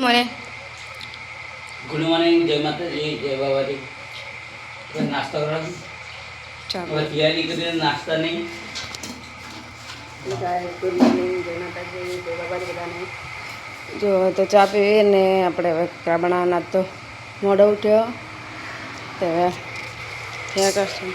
મને good morning, જય માતાજી, જય બાબાજી. નાસ્તો કરો. ચાલો હવે તૈયારી કરીને નાસ્તા નહીં. ગુડ મોર્નિંગ, જય માતાજી, જય બાબાજી બધાને. જો તો ચા પીવી ને આપણે હવે કા બનાવવાના તો મોડો ઉઠ્યો તો હવે ક્યાં કરશું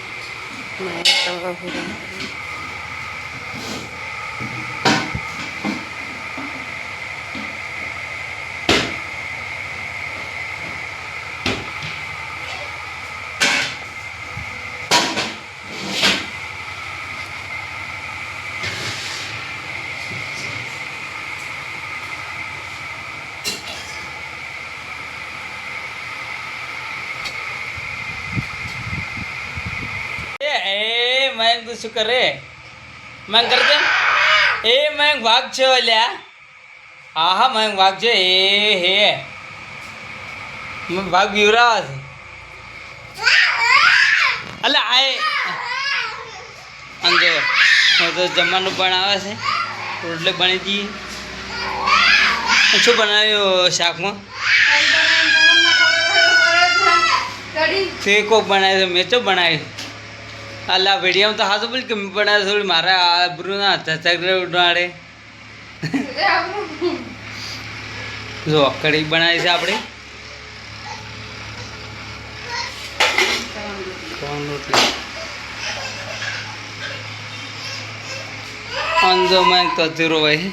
મયંક તું શું કરે? મયંક કરજે. એ મયંક વાઘ છે અલ્યા. હા હા મયંક વાઘ છે. એ હે વાઘ બીવરાવા છે. અલે આય અંજો તો જમવાનું બનાવે છે. રોટલી બની હતી. શું બનાવ્યું શાકમાં? તે કોક બનાવ્યું છે. મેં તો બનાવ્યું. અલ્લા વિડીયો તો હાથ બોલ કે મેં બનાવે થોડી મારા આબરૂ ના ચચકડે ઉડાડે. જો કઢી બનાવી છે આપણે. અંજો મેં તો અધૂરો હોય.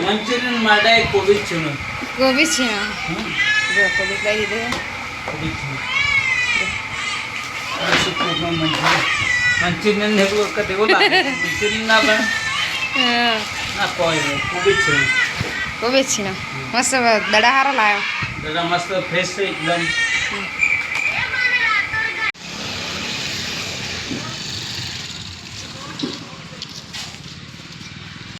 મંચુરિયન માટે કોબીજ છે. ગોબી છે જો કોબી લઈ દીધું મંચુરિયન ને વખત એવું લાગે મંચુરિયન ના પણ ના કોઈ નહીં. કોબીજ છે. કોબી છે ને મસ્ત દડા હારો લાવ્યો. દાદા મસ્ત ફ્રેશ છે એકદમ.